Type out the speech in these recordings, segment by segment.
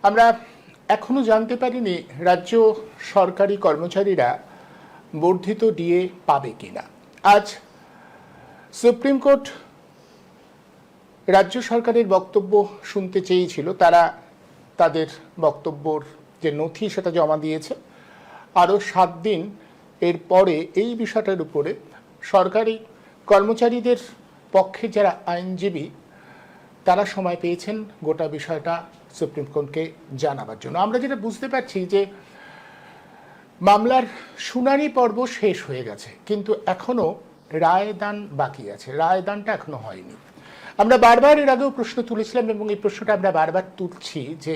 আমরা এখনো জানতে পারিনি রাজ্য সরকারি কর্মচারীরা বর্ধিত ডিএ পাবে কিনা। আজ সুপ্রিম কোর্ট রাজ্য সরকারের বক্তব্য শুনতে চেয়েছিল, তারা তাদের বক্তব্যর যে নথি সেটা জমা দিয়েছে। আরও 7 দিন এর পরে এই বিষয়টার উপরে সরকারি কর্মচারীদের পক্ষে যারা আইনজীবী তারা সময় পেয়েছেন গোটা বিষয়টা সুপ্রিম কোর্টকে জানাবার জন্য। আমরা যেটা বুঝতে পারছি যে মামলার শুনানি পর্ব শেষ হয়ে গেছে, কিন্তু এখনো রায়দান বাকি আছে, রায়দানটা এখনো হয়নি। আমরা বারবার এর আগেও প্রশ্ন তুলেছিলাম এবং এই প্রশ্নটা আমরা বারবার তুলছি যে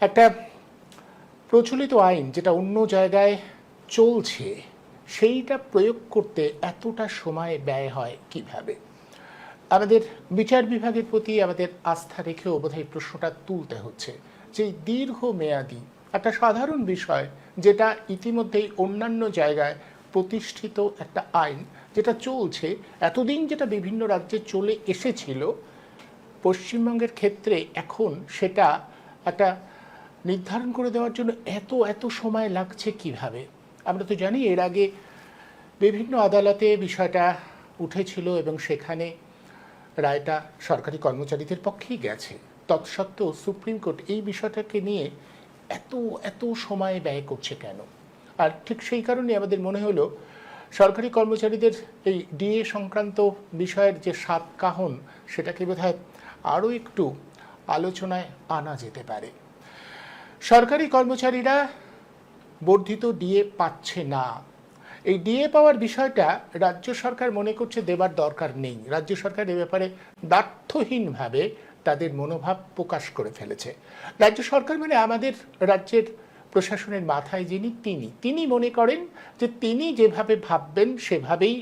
একটা প্রচলিত আইন যেটা অন্য জায়গায় চলছে সেইটা প্রয়োগ করতে এতটা সময় ব্যয় হয় কিভাবে। আমাদের বিচার বিভাগের প্রতি আমাদের আস্থা রেখেও বোধহয় প্রশ্নটা তুলতে হচ্ছে যে দীর্ঘমেয়াদী একটা সাধারণ বিষয় যেটা ইতিমধ্যেই অন্যান্য জায়গায় প্রতিষ্ঠিত একটা আইন যেটা চলছে, এতদিন যেটা বিভিন্ন রাজ্যে চলে এসেছিল, পশ্চিমবঙ্গের ক্ষেত্রে এখন সেটা একটা নির্ধারণ করে দেওয়ার জন্য এত সময় লাগছে কিভাবে। আমরা তো জানি এর আগে বিভিন্ন আদালতে বিষয়টা উঠেছিল এবং সেখানে রায়টা সরকারি কর্মচারীদের পক্ষেই গেছে। তৎসত্ত্বেও সুপ্রিম কোর্ট এই বিষয়টাকে নিয়ে এত সময় ব্যয় করছে কেন? আর ঠিক সেই কারণে আমাদের মনে হলো সরকারি কর্মচারীদের এই ডিএ সংক্রান্ত বিষয়ের যে সাত কাহন সেটাকে বোধহয় আরও একটু আলোচনায় আনা যেতে পারে। সরকারি কর্মচারীরা বর্ধিত ডিএ পাচ্ছে না। এই ডিএ পাওয়ার বিষয়টা রাজ্য সরকার মনে করছে দেবার দরকার নেই। রাজ্য সরকার এ ব্যাপারে দ্ব্যর্থহীনভাবে তাদের মনোভাব প্রকাশ করে ফেলেছে। রাজ্য সরকার মানে আমাদের রাজ্যের প্রশাসনের মাথায় যিনি তিনি মনে করেন যে তিনি যেভাবে ভাববেন সেভাবেই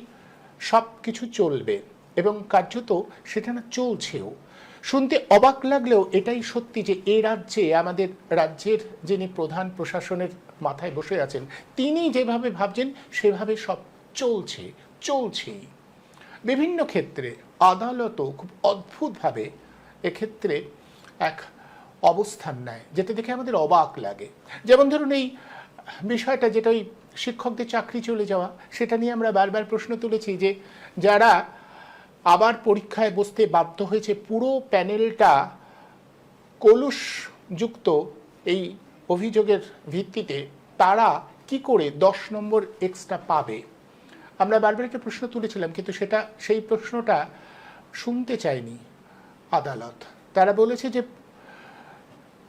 সব কিছু চলবে এবং কার্যত সেটা না চলছেও। শুনতে অবাক লাগলেও এটাই সত্যি যে এই রাজ্যে আমাদের রাজ্যের যিনি প্রধান প্রশাসনের মাথায় বসে আছেন তিনি যেভাবে ভাবছেন সেভাবে সব চলছেই। বিভিন্ন ক্ষেত্রে আদালতও খুব অদ্ভুতভাবে এক্ষেত্রে এক অবস্থান নেয়, যেটা দেখে আমাদের অবাক লাগে। যেমন ধরুন এই বিষয়টা যেটা ওই শিক্ষকদের চাকরি চলে যাওয়া, সেটা নিয়ে আমরা বারবার প্রশ্ন তুলেছি যে যারা আবার পরীক্ষায় বসতে বাধ্য হয়েছে, পুরো প্যানেলটা কলুষযুক্ত এই অভিযোগের ভিত্তিতে, তারা কি করে 10 নম্বর এক্সট্রা পাবে। আমরা বারবার একটা প্রশ্ন তুলেছিলাম, কিন্তু সেই প্রশ্নটা শুনতে চায়নি আদালত। তারা বলেছে যে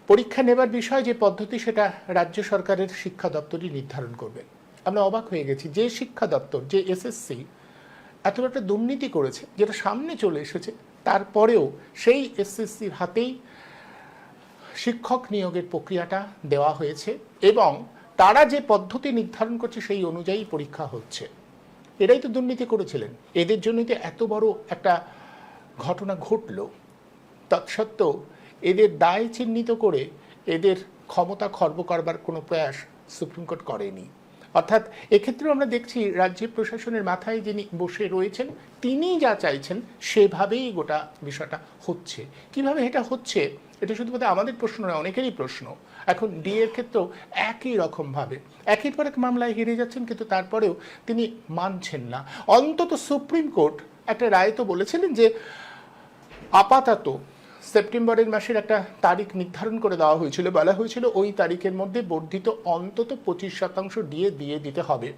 পরীক্ষা নেবার বিষয় যে পদ্ধতি সেটা রাজ্য সরকারের শিক্ষা দপ্তরই নির্ধারণ করবে। আমরা অবাক হয়ে গেছি, যে শিক্ষা দপ্তর, যে এসএসসি এত একটা দুর্নীতি করেছে যেটা সামনে চলে এসেছে, তারপরেও সেই এসএসসির হাতেই শিক্ষক নিয়োগের প্রক্রিয়াটা দেওয়া হয়েছে এবং তারা যে পদ্ধতি নির্ধারণ করছে সেই অনুযায়ী পরীক্ষা হচ্ছে। এরাই তো দুর্নীতি করেছিলেন, এদের জন্যই তো এত বড় একটা ঘটনা ঘটল। তৎসত্ত্বেও এদের দায় চিহ্নিত করে এদের ক্ষমতা খর্ব করবার কোনো প্রয়াস সুপ্রিম কোর্ট করেনি। অর্থাৎ এক্ষেত্রেও আমরা দেখছি রাজ্য প্রশাসনের মাথায় যিনি বসে রয়েছেন তিনি যা চাইছেন সেভাবেই গোটা বিষয়টা হচ্ছে। কিভাবে এটা হচ্ছে এটা শুধুমাত্র আমাদের প্রশ্ন নয়, অনেকেরই প্রশ্ন। এখন ডিএর ক্ষেত্রেও একই রকমভাবে একের পর এক মামলায় হেরে যাচ্ছেন, কিন্তু তারপরেও তিনি মানছেন না। অন্তত সুপ্রিম কোর্ট একটা রায় তো বলেছিলেন যে আপাতত সেপ্টেম্বরের মাসের একটা তারিখ নির্ধারণ করে দেওয়া হয়েছিল, বলা হয়েছিল ওই তারিখের মধ্যে বর্ধিত অন্তত 25% ডিএ দিয়ে দিতে হবে।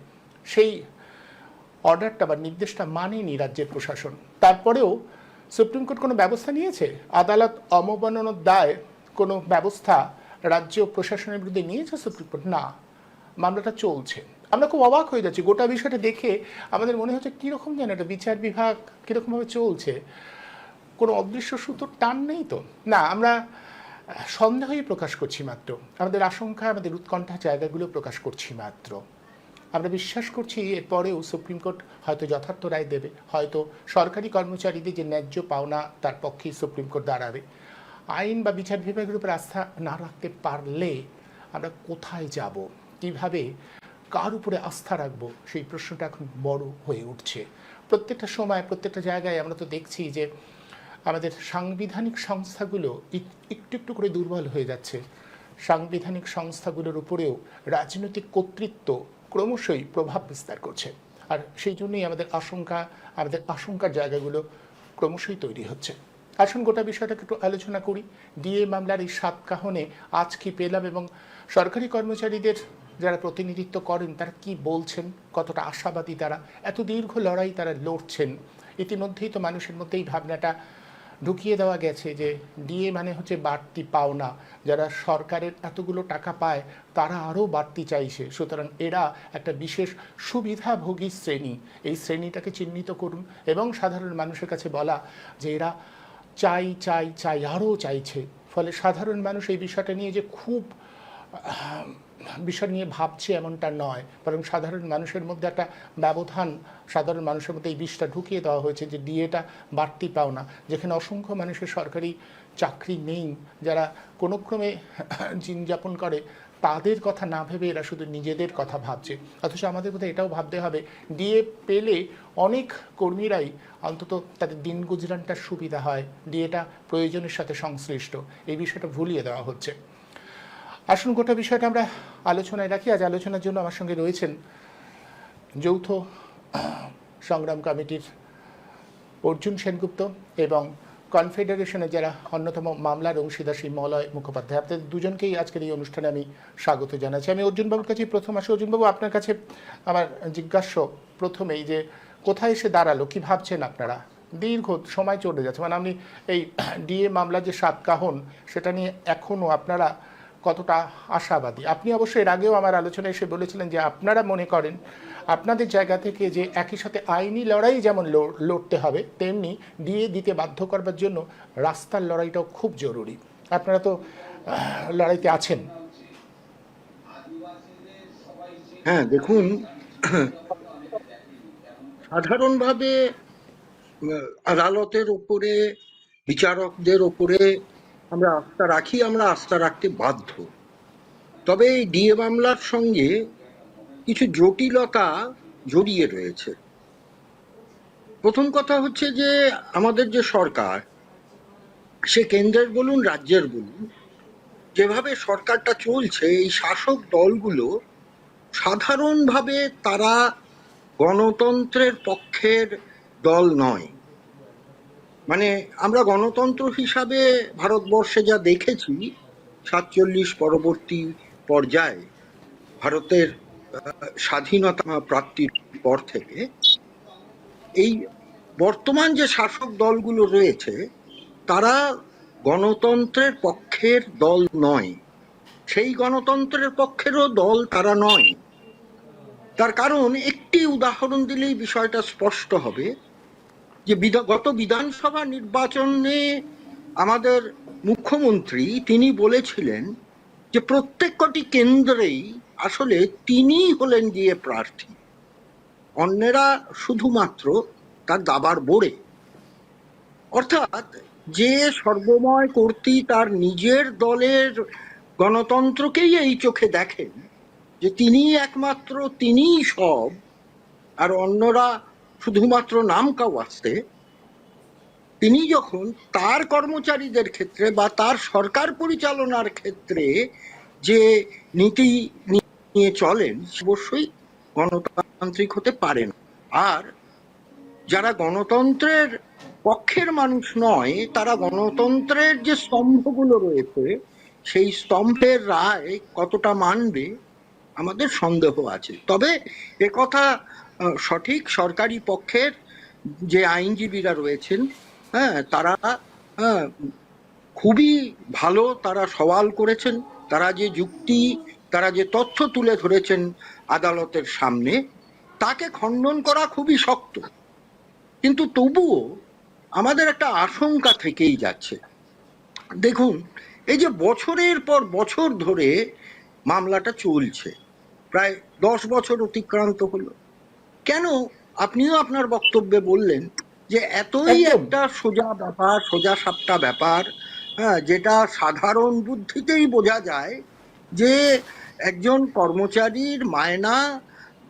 সেই অর্ডারটা বা নির্দেশটা মানেনি রাজ্যের প্রশাসন। তারপরেও সুপ্রিম কোর্ট কোনো ব্যবস্থা নিয়েছে? আদালত অবমাননার দায় কোনো ব্যবস্থা রাজ্য প্রশাসনের বিরুদ্ধে নিয়েছে সুপ্রিম কোর্ট? না, মামলাটা চলছে। আমরা খুব অবাক হয়ে যাচ্ছি গোটা বিষয়টা দেখে। আমাদের মনে হচ্ছে কীরকম যেন একটা বিচার বিভাগ কীরকমভাবে চলছে, কোনো অদৃশ্য সুতোর টান নেই তো। না, আমরা সন্দেহই প্রকাশ করছি মাত্র, আমাদের আশঙ্কা, আমাদের উৎকণ্ঠা জায়গাগুলো প্রকাশ করছি মাত্র। আমরা বিশ্বাস করছি এরপরেও সুপ্রিম কোর্ট হয়তো যথার্থ রায় দেবে, হয়তো সরকারি কর্মচারীদের যে ন্যায্য পাওনা তার পক্ষেই সুপ্রিম কোর্ট দাঁড়াবে। আইন বা বিচার বিভাগের উপর আস্থা না রাখতে পারলে আমরা কোথায় যাব, কিভাবে, কার উপরে আস্থা রাখবো, সেই প্রশ্নটা এখন বড় হয়ে উঠছে। প্রত্যেকটা সময় প্রত্যেকটা জায়গায় আমরা তো দেখছি যে আমাদের সাংবিধানিক সংস্থাগুলো একটু একটু করে দুর্বল হয়ে যাচ্ছে। সাংবিধানিক সংস্থাগুলোর উপরেও রাজনৈতিক কর্তৃত্ব ক্রমশই প্রভাব বিস্তার করছে। আর সেই জন্যই আমাদের আশঙ্কার জায়গাগুলো ক্রমশই তৈরি হচ্ছে। আসুন গোটা বিষয়টাকে একটু আলোচনা করি। ডিএ মামলার এই 7 কাহনে আজ কি পেলাম এবং সরকারি কর্মচারীদের যারা প্রতিনিধিত্ব করেন তারা কি বলছেন, কতটা আশাবাদী তারা, এত দীর্ঘ লড়াই তারা লড়ছেন। ইতিমধ্যেই তো মানুষের মধ্যে এই ভাবনাটা ঢুকিয়ে দেওয়া গেছে যে ডিএ মানে হচ্ছে বাড়তি পাওনা, যারা সরকারের এতগুলো টাকা পায় তারা আরও বাড়তি চাইছে, সুতরাং এরা একটা বিশেষ সুবিধাভোগী শ্রেণী। এই শ্রেণীটাকে চিহ্নিত করুন এবং সাধারণ মানুষের কাছে বলা যে এরা চাই চাই চাই আরও চাইছে। ফলে সাধারণ মানুষ এই বিষয়টা নিয়ে যে খুব বিষয় নিয়ে ভাবছে এমনটা নয়, বরং সাধারণ মানুষের মধ্যে একটা ব্যবধান, সাধারণ মানুষের মধ্যে এই বিষয়টা ঢুকিয়ে দেওয়া হয়েছে যে ডিএটা বাড়তি পাওনা। যেখানে অসংখ্য মানুষের সরকারি চাকরি নেই, যারা কোনো ক্রমে জীবনযাপন করে, তাদের কথা না ভেবে এরা শুধু নিজেদের কথা ভাবছে। অথচ আমাদের বোধহয় এটাও ভাবতে হবে ডিএ পেলে অনেক কর্মীরাই অন্তত তাদের দিন গুজরানটার সুবিধা হয়, ডিএটা প্রয়োজনের সাথে সংশ্লিষ্ট, এই বিষয়টা ভুলিয়ে দেওয়া হচ্ছে। আসুন গোটা বিষয়টা আমরা আলোচনায় রাখি। আজ আলোচনার জন্য আমার সঙ্গে রয়েছেন যৌথ সংগ্রাম কমিটির অর্জুন সেনগুপ্ত এবং কনফেডারেশনের যারা অন্যতম মামলার অংশীদার সেই মলয় মুখোপাধ্যায়। আপনাদের দুজনকেই আজকের এই অনুষ্ঠানে আমি স্বাগত জানাচ্ছি। আমি অর্জুনবাবুর কাছে প্রথম আসি। অর্জুনবাবু, আপনার কাছে আমার জিজ্ঞাস্য প্রথমেই যে কোথায় এসে দাঁড়ালো, কি ভাবছেন আপনারা? দীর্ঘ সময় চলে যাচ্ছে, মানে আপনি এই ডিএ মামলা যে 7 কাহন সেটা নিয়ে এখনও আপনারা কতটা আশাবাদী? আপনি অবশ্যই এর আগেও আমার আলোচনায় এসে বলেছিলেন যে আপনারা মনে করেন আপনাদের জায়গা থেকে যে একই সাথে আইনি লড়াই যেমন লড়তে হবে, তেমনি ডিএ দিতে বাধ্য করবার জন্য রাস্তার লড়াইটাও খুব জরুরি। আপনারা তো লড়াইতে আছেন। হ্যাঁ, দেখুন, সাধারণভাবে আদালতের উপরে, বিচারকদের উপরে আমরা আস্থা রাখতে বাধ্য। তবে এই ডিএ মামলার সঙ্গে কিছু জটিলতা জড়িয়ে রয়েছে। প্রথম কথা হচ্ছে যে আমাদের যে সরকার, সে কেন্দ্রের বলুন রাজ্যের বলুন, যেভাবে সরকারটা চলছে, এই শাসক দলগুলো সাধারণভাবে তারা গণতন্ত্রের পক্ষের দল নয়। মানে আমরা গণতন্ত্র হিসাবে ভারতবর্ষে যা দেখেছি 47 পরবর্তী পর্যায়ে ভারতের স্বাধীনতা প্রাপ্তির পর থেকে, এই বর্তমান যে শাসক দলগুলো রয়েছে তারা গণতন্ত্রের পক্ষের দল নয়। সেই গণতন্ত্রের পক্ষেরও দল তারা নয়। তার কারণ একটি উদাহরণ দিলেই বিষয়টা স্পষ্ট হবে যে গত বিধানসভা নির্বাচনে আমাদের মুখ্যমন্ত্রী তিনি বলেছিলেন যে প্রত্যেক কটি কেন্দ্রেই আসলে তিনিই হলেন গিয়ে প্রার্থী, অন্যেরা শুধুমাত্র তার দাবার বোড়ে। অর্থাৎ যে সর্বময় কর্তৃ তার নিজের দলের গণতন্ত্রকেই এই চোখে দেখেন যে তিনিই একমাত্র, তিনিই সব, আর অন্যরা শুধুমাত্র নাম কাওয়াস্তে, তিনি যখন তার কর্মচারীদের ক্ষেত্রে বা তার সরকার পরিচালনার ক্ষেত্রে যে নীতি নিয়ে চলেন অবশ্যই গণতান্ত্রিক হতে পারে না। আর যারা গণতন্ত্রের পক্ষের মানুষ নয়, তারা গণতন্ত্রের যে স্তম্ভগুলো রয়েছে সেই স্তম্ভের রায় কতটা মানবে আমাদের সন্দেহ আছে। তবে একথা সঠিক, সরকারি পক্ষের যে আইনজীবীরা রয়েছেন, তারা খুবই ভালো, তারা সওয়াল করেছেন, তারা যে যুক্তি, তারা যে তথ্য তুলে ধরেছেন আদালতের সামনে, তাকে খণ্ডন করা খুবই শক্ত। কিন্তু তবুও আমাদের একটা আশঙ্কা থেকেই যাচ্ছে। দেখুন, এই যে বছরের পর বছর ধরে মামলাটা চলছে, প্রায় 10 বছর অতিক্রান্ত হলো, কেন? আপনিও আপনার বক্তব্যে বললেন যে এতই একটা সোজা ব্যাপার, সোজা সাপটা ব্যাপার, যেটা সাধারণ বুদ্ধিতেই বোঝা যায় যে একজন কর্মচারীর মায়না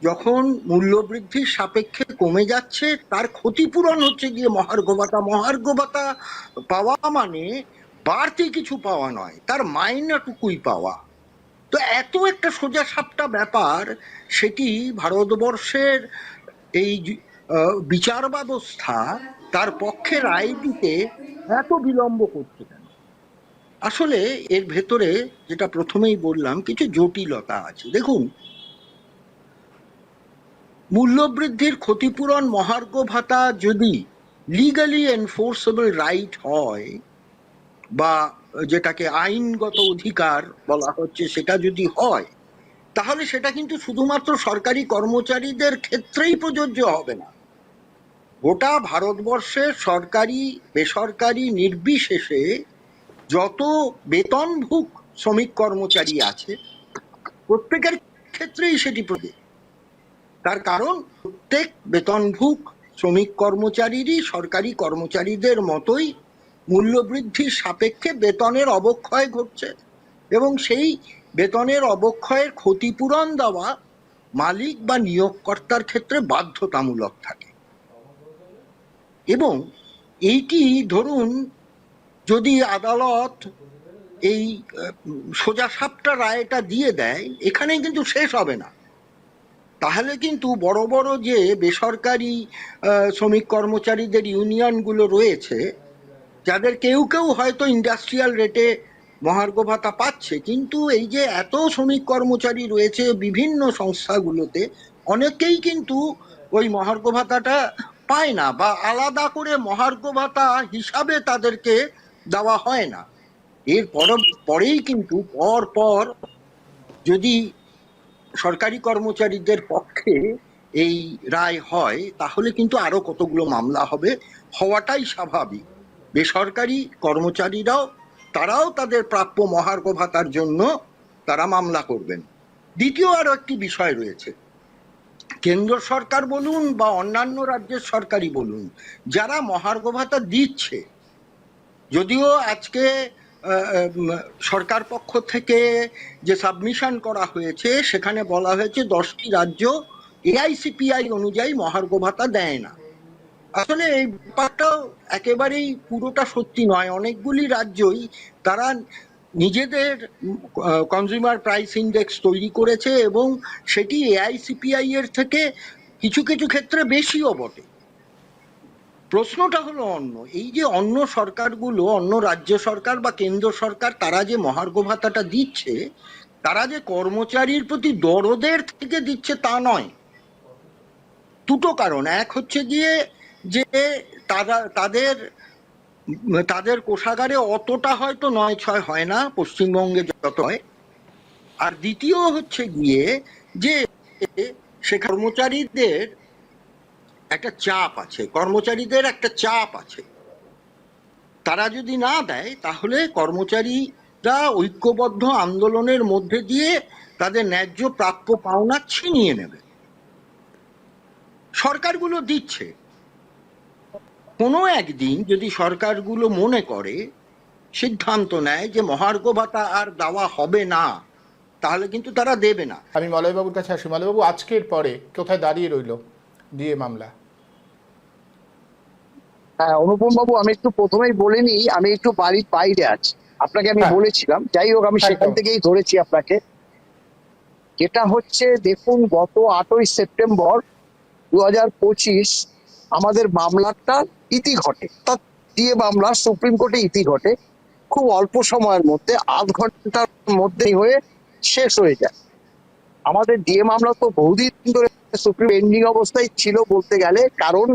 যখন মূল্যবৃদ্ধির সাপেক্ষে কমে যাচ্ছে, তার ক্ষতিপূরণ হচ্ছে গিয়ে মহার্ঘ ভাতা। মহার্ঘ ভাতা পাওয়া মানে বাড়তি কিছু পাওয়া নয়, তার মাইনেটুকুই পাওয়া। তো এত একটা সোজা সাপটা ব্যাপার, সেটি ভারতবর্ষের এই বিচার ব্যবস্থা তার পক্ষে রায় দিতে এত বিলম্ব করছে কেন? আসলে এর ভেতরে, যেটা প্রথমেই বললাম, কিছু জটিলতা আছে। দেখুন, মূল্যবৃদ্ধির ক্ষতিপূরণ মহার্ঘ ভাতা যদি লিগালি এনফোর্সেবল রাইট হয়, বা যেটাকে আইনগত অধিকার বলা হচ্ছে, সেটা যদি হয়, তাহলে সেটা কিন্তু শুধুমাত্র সরকারি কর্মচারীদের ক্ষেত্রেই প্রযোজ্য হবে না। গোটা ভারতবর্ষের সরকারি বেসরকারি নির্বিশেষে যত বেতনভুক শ্রমিক কর্মচারী আছে, প্রত্যেকের ক্ষেত্রেই সেটি প্রযোজ্য। তার কারণ প্রত্যেক বেতনভুক শ্রমিক কর্মচারীরই সরকারি কর্মচারীদের মতোই মূল্যবৃদ্ধির সাপেক্ষে বেতনের অবক্ষয় ঘটছে, এবং সেই বেতনের অবক্ষয়ের ক্ষতিপূরণ দেওয়া মালিক বা নিয়োগকর্তার ক্ষেত্রে বাধ্যতামূলক থাকে। এবং এইটি ধরুন, যদি আদালত এই সোজাসাপটা রায়টা দিয়ে দেয়, এখানেই কিন্তু শেষ হবে না। তাহলে কিন্তু বড় বড় যে বেসরকারি শ্রমিক কর্মচারীদের ইউনিয়নগুলো রয়েছে, যাদের কেউ কেউ হয়তো ইন্ডাস্ট্রিয়াল রেটে মহার্ঘ ভাতা পাচ্ছে, কিন্তু এই যে এত শ্রমিক কর্মচারী রয়েছে বিভিন্ন সংস্থাগুলোতে, অনেকেই কিন্তু ওই মহার্ঘ ভাতাটা পায় না, বা আলাদা করে মহার্ঘ ভাতা হিসাবে তাদেরকে দেওয়া হয় না। এর পরেই কিন্তু পর পর যদি সরকারি কর্মচারীদের পক্ষে এই রায় হয়, তাহলে কিন্তু আরো কতগুলো মামলা হবে, হওয়াটাই স্বাভাবিক। বেসরকারি কর্মচারীরাও, তারাও তাদের প্রাপ্য মহার্ঘ ভাতার জন্য তারা মামলা করবেন। দ্বিতীয় আরো একটি বিষয় রয়েছে, কেন্দ্র সরকার বলুন বা অন্যান্য রাজ্যের সরকারি বলুন, যারা মহার্ঘ ভাতা দিচ্ছে, যদিও আজকে সরকার পক্ষ থেকে যে সাবমিশন করা হয়েছে, সেখানে বলা হয়েছে 10টি রাজ্য এআইসিপিআই অনুযায়ী মহার্ঘ ভাতা দেয় না। আসলে এই ব্যাপারটাও একেবারেই পুরোটা সত্যি নয়। অনেকগুলি রাজ্যই তারা নিজেদের কনজিউমার প্রাইস ইন্ডেক্স তৈরি করেছে, এবং সেটি এআইসিপিআই এর থেকে কিছু কিছু ক্ষেত্রে বেশিও বটে। প্রশ্নটা হলো অন্য, এই যে অন্য সরকারগুলো, অন্য রাজ্য সরকার বা কেন্দ্র সরকার, তারা যে মহার্ঘ ভাতাটা দিচ্ছে, তারা যে কর্মচারীর প্রতি দরদের থেকে দিচ্ছে তা নয়। দুটো কারণ। এক হচ্ছে গিয়ে যে তারা তাদের কোষাগারে অতটা হয়তো 9-6 হয় না পশ্চিমবঙ্গে যত হয়। আর দ্বিতীয় হচ্ছে গিয়ে যে সে কর্মচারীদের একটা চাপ আছে, তারা যদি না দেয়, তাহলে কর্মচারীরা ঐক্যবদ্ধ আন্দোলনের মধ্যে দিয়ে তাদের ন্যায্য প্রাপ্য পাওনা ছিনিয়ে নেবে। সরকারগুলো দিচ্ছে, কোনো একদিন যদি সরকারগুলো মনে করে, সিদ্ধান্ত নেয় যে মহার্ঘ ভাতা আর দেওয়া হবে না, তাহলে কিন্তু তারা দেবে না। আমি মলয়বাবুর কাছে আসি। মলয়বাবু, আজকের পরে কোথায় দাঁড়িয়ে রইল ডিএ মামলা? হ্যাঁ, অনুপম বাবু, আমি একটু প্রথমেই বলে নিই, আমি একটু বাড়ির বাইরে আছি, আপনাকে আমি বলেছিলাম। যাই হোক, আমি সেখান থেকেই ধরেছি আপনাকে। যেটা হচ্ছে, দেখুন, গত 8ই সেপ্টেম্বর 2025 আমাদের মামলাটা ইতি ঘটে, অর্থাৎ ডিএ মামলা সুপ্রিম কোর্টে ইতি ঘটে। খুব অল্প সময়ের মধ্যে, আধ ঘন্টার মধ্যেই হয়ে শেষ হয়ে যায়। আমাদের ডিএ মামলা তো বহুদিন ধরে সুপ্রিম পেন্ডিং অবস্থায় ছিল বলতে গেলে, কারণ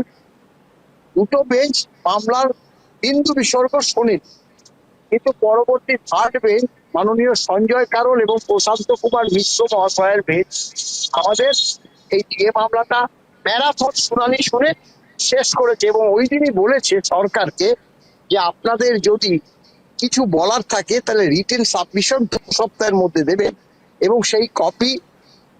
দুটো বেঞ্চ মামলার বিন্দু বিসর্গ শোনেন, কিন্তু পরবর্তী থার্ড বেঞ্চ মাননীয় সঞ্জয় কারোল এবং প্রশান্ত কুমার মিশ্র মহাশয়ের বেঞ্চ আমাদের এই ডিএ মামলাটা ম্যারাথন শুনানি শুনে শেষ করেছে, এবং ওই দিনই বলেছে সরকারকে যে আপনাদের যদি কিছু বলার থাকে তাহলে রিটেন সাবমিশন 2 সপ্তাহের মধ্যে দেবেন, এবং সেই কপি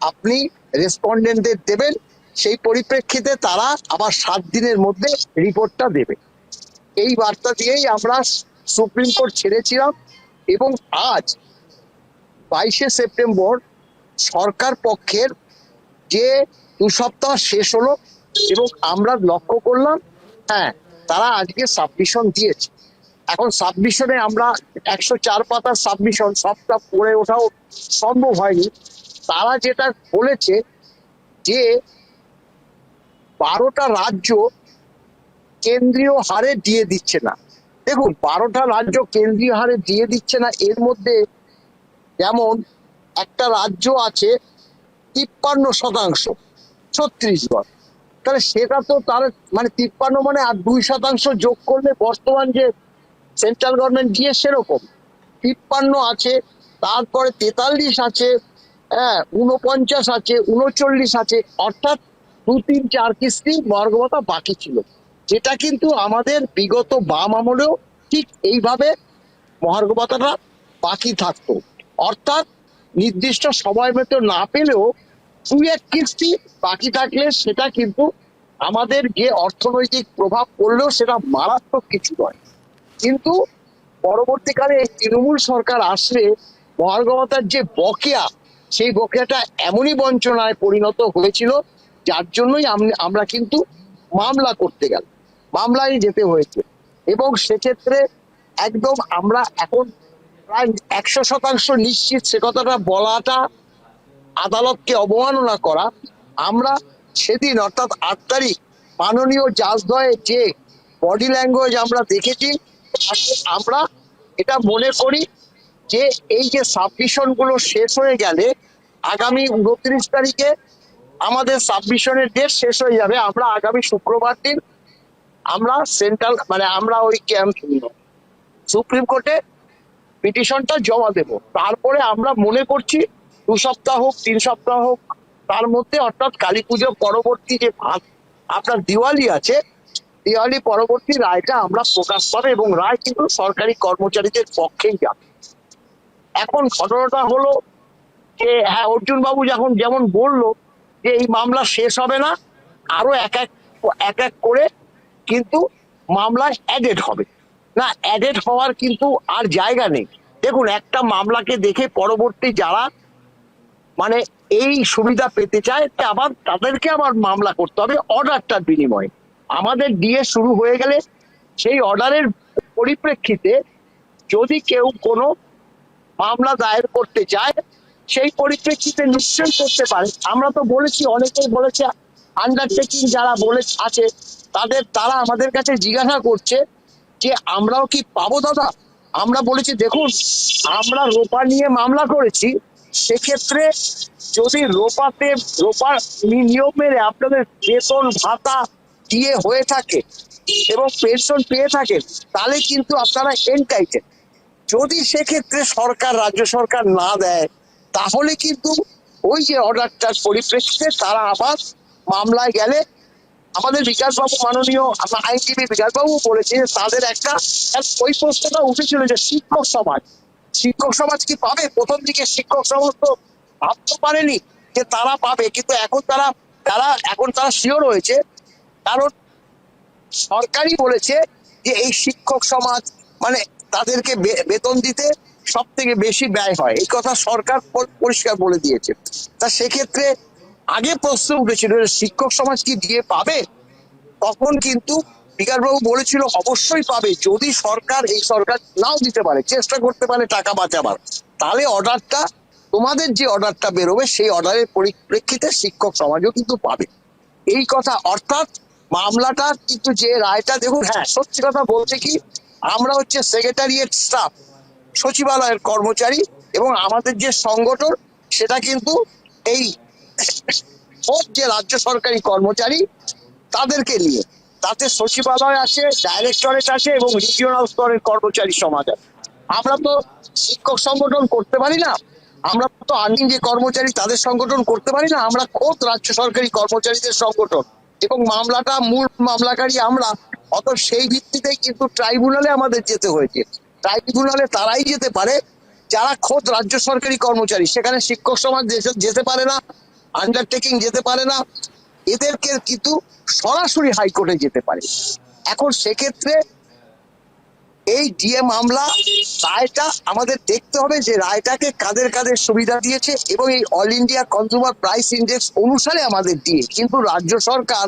আপনি রেসপন্ডেন্টদের দেবেন। সেই পরিপ্রেক্ষিতে তারা আবার 7 দিনের মধ্যে রিপোর্টটা দেবে। এই বার্তা দিয়েই আমরা সুপ্রিম কোর্ট ছেড়েছিলাম, এবং আজ 22শে সেপ্টেম্বর সরকার পক্ষের যে 2 সপ্তাহ শেষ হলো এবং আমরা লক্ষ্য করলাম, হ্যাঁ তারা আজকে সাবমিশন দিয়েছে। এখন সাবমিশনে আমরা 104 পাতার সাবমিশন সবটা পড়ে ওঠাও সম্ভব হয়নি। তারা যেটা বলেছে যে 12টা রাজ্য কেন্দ্রীয় হারে দিয়ে দিচ্ছে না। দেখুন, 12টা রাজ্য কেন্দ্রীয় হারে দিয়ে দিচ্ছে না, এর মধ্যে যেমন একটা রাজ্য আছে 53%, ছত্তিশগড়। তাহলে সেটা তো তার মানে 53 মানে আর 2% যোগ করলে বর্তমান যে সেন্ট্রাল গভর্নমেন্ট দিয়ে সেরকম 53 আছে, তারপরে 43 আছে, হ্যাঁ 49 আছে, 39 আছে, অর্থাৎ 2, 3, 4 কিস্তি মহার্ঘ বাকি ছিল, যেটা কিন্তু আমাদের বিগত বাম আমলেও ঠিক এইভাবে মহার্ঘ ভাতাটা বাকি থাকতো। অর্থাৎ নির্দিষ্ট সময় মতো না পেলেও 2-1 কিস্তি বাকি থাকলে সেটা কিন্তু আমাদের যে অর্থনৈতিক প্রভাব পড়লেও সেটা মারাত্মক কিছু নয়। কিন্তু পরবর্তীকালে এই তৃণমূল সরকার আসলে মহার্ঘ ভাতার যে বকেয়া, সেই বকেয়াটা এমনই বঞ্চনায় পরিণত হয়েছিল, যার জন্যই আমরা কিন্তু মামলা করতে গেল, মামলায় যেতে হয়েছে। এবং সেক্ষেত্রে একদম আমরা এখন প্রায় 100% নিশ্চিত, সে কথাটা বলাটা আদালতকে অবমাননা করা। আমরা সেদিন অর্থাৎ 8 তারিখ মাননীয় জাজদ্বয়ের যে বডি ল্যাঙ্গুয়েজ আমরা দেখেছি, আমরা এটা মনে করি যে এই যে সাবমিশন গুলো শেষ হয়ে গেলে আগামী 29 তারিখে আমাদের সাবমিশনের ডেট শেষ হয়ে যাবে। আমরা আগামী শুক্রবার দিন আমরা সেন্ট্রাল মানে আমরা ওই সুপ্রিম কোর্টে পিটিশনটা জমা দেব। তারপরে আমরা মনে করছি 2 সপ্তাহ হোক 3 সপ্তাহ হোক, তার মধ্যে অর্থাৎ কালী পুজো পরবর্তী যে আপনার দিওয়ালি আছে, দিওয়ালি পরবর্তী রায়টা আমরা প্রকাশ পাবে এবং রায় কিন্তু সরকারি কর্মচারীদের পক্ষেই যাবে। এখন ঘটনাটা হলো যে হ্যাঁ, অর্জুন বাবু যেমন বললো যে এই মামলা শেষ হবে না, আরো এক এক করে কিন্তু মামলায় অ্যাডেড হবে না, অ্যাডেড হওয়ার কিন্তু আর জায়গা নেই। দেখুন, একটা মামলাকে দেখে পরবর্তী যারা মানে এই সুবিধা পেতে চায় আবার তাদেরকে আবার মামলা করতে হবে অর্ডারটার বিনিময়ে। আমাদের ডিএ শুরু হয়ে গেলে সেই অর্ডারের পরিপ্রেক্ষিতে যদি কেউ কোনো মামলা দায়ের করতে চায়, সেই পরিপ্রেক্ষিতে নিশ্চয়ই করতে পারে। আমরা তো বলেছি, অনেকেই বলেছে, আন্ডারটেকিং যারা আছে তারা আমাদের কাছে জিজ্ঞাসা করছে যে আমরাও কি পাবো দাদা। আমরা বলেছি দেখুন, আমরা রোপা নিয়ে মামলা করেছি, সেক্ষেত্রে যদি রোপার নিয়ম মেনে আপনাদের বেতন ভাতা দিয়ে হয়ে থাকে এবং পেনশন পেয়ে থাকে, তাহলে কিন্তু আপনারা এন্টাইটেড। যদি সেক্ষেত্রে রাজ্য সরকার না দেয়, তাহলে কিন্তু ওই যে অর্ডারটার পরিপ্রেক্ষিতে তারা আবার মামলায় গেলে আমাদের বিকাশবাবু, মাননীয় আইনজীবী বিকাশবাবু বলেছে তাদের ওই প্রশ্নটা উঠেছিল যে শিক্ষক সমাজ কি পাবে। প্রথম দিকে শিক্ষক সমাজ তো ভাবতে পারেনি যে তারা পাবে, কিন্তু এখন তারা শিওর হয়েছে, কারণ সরকারই বলেছে যে এই শিক্ষক সমাজ মানে তাদেরকে বেতন দিতে সব থেকে বেশি ব্যয় হয়, এই কথা সরকার পরিষ্কার বলে দিয়েছে। তা সেক্ষেত্রে আগে প্রশ্ন উঠেছিল শিক্ষক সমাজ কি দিয়ে পাবে, তখন কিন্তু বিকাশবাবু বলেছিল অবশ্যই পাবে, যদি এই সরকার নাও দিতে পারে, চেষ্টা করতে পারে টাকা বাঁচাবার, তাহলে তোমাদের যে অর্ডারটা বেরোবে সেই অর্ডারের পরিপ্রেক্ষিতে শিক্ষক সমাজও কিন্তু পাবে, এই কথা। অর্থাৎ মামলাটা কিন্তু যে রায়টা, দেখুন হ্যাঁ সত্যি কথা বলছে কি, আমরা হচ্ছে সেক্রেটারিয়েট স্টাফ, সচিবালয়ের কর্মচারী, এবং আমাদের যে সংগঠন সেটা কিন্তু এই যে রাজ্য সরকারি কর্মচারী তাদেরকে নিয়ে, তাতে সচিবালয় আছে, ডাইরেক্টরেট আছে এবং রিজিওনাল স্তরের কর্মচারী সমাজ আছে। আমরা তো শিক্ষক সংগঠন করতে পারি না, আমরা তো আর্নিং যে কর্মচারী তাদের সংগঠন করতে পারি না, আমরা খোদ রাজ্য সরকারি কর্মচারীদের সংগঠন এবং মূল মামলাকারী আমরা। অত সেই ভিত্তিতেই কিন্তু ট্রাইব্যুনালে আমাদের যেতে হয়েছে। ট্রাইব্যুনালে তারাই যেতে পারে যারা খোদ রাজ্য সরকারি কর্মচারী, সেখানে শিক্ষক সমাজ যেতে পারে না, আন্ডারটেকিং যেতে পারে না, এদেরকে কিন্তু সরাসরি হাইকোর্টে যেতে পারে। এখন সেক্ষেত্রে এই ডিএ মামলা রায়টা আমাদের দেখতে হবে যে রায়টাকে কাদের কাদের সুবিধা দিয়েছে, এবং এই all India consumer price index অনুসারে আমাদের দিয়ে, কিন্তু রাজ্য সরকার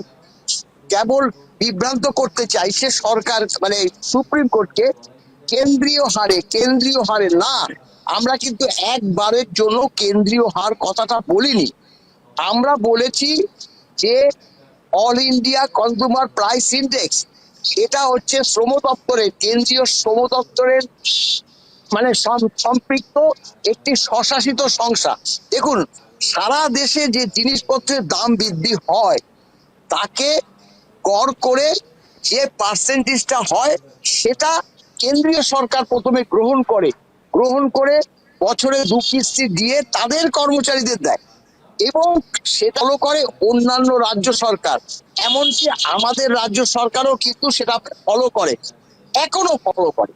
কেবল বিভ্রান্ত করতে চাইছে সরকার মানে সুপ্রিম কোর্টকে কেন্দ্রীয় হারে না। আমরা কিন্তু একবারের জন্য কেন্দ্রীয় হার কথাটা বলিনি, আমরা বলেছি যে all India consumer price index, এটা হচ্ছে শ্রম দপ্তরের, কেন্দ্রীয় শ্রম দপ্তরের মানে সম্পৃক্ত একটি স্বশাসিত সংস্থা। দেখুন, সারা দেশে যে জিনিসপত্রের দাম বৃদ্ধি হয় তাকে গড় করে যে পার্সেন্টেজটা হয় সেটা কেন্দ্রীয় সরকার প্রথমে গ্রহণ করে বছরে 2 কিস্তি দিয়ে তাদের কর্মচারীদের দেয়, এবং সেটা ফলো করে অন্যান্য রাজ্য সরকার, এমনকি আমাদের রাজ্য সরকারও কিন্তু সেটা ফলো করে, এখনো ফলো করে।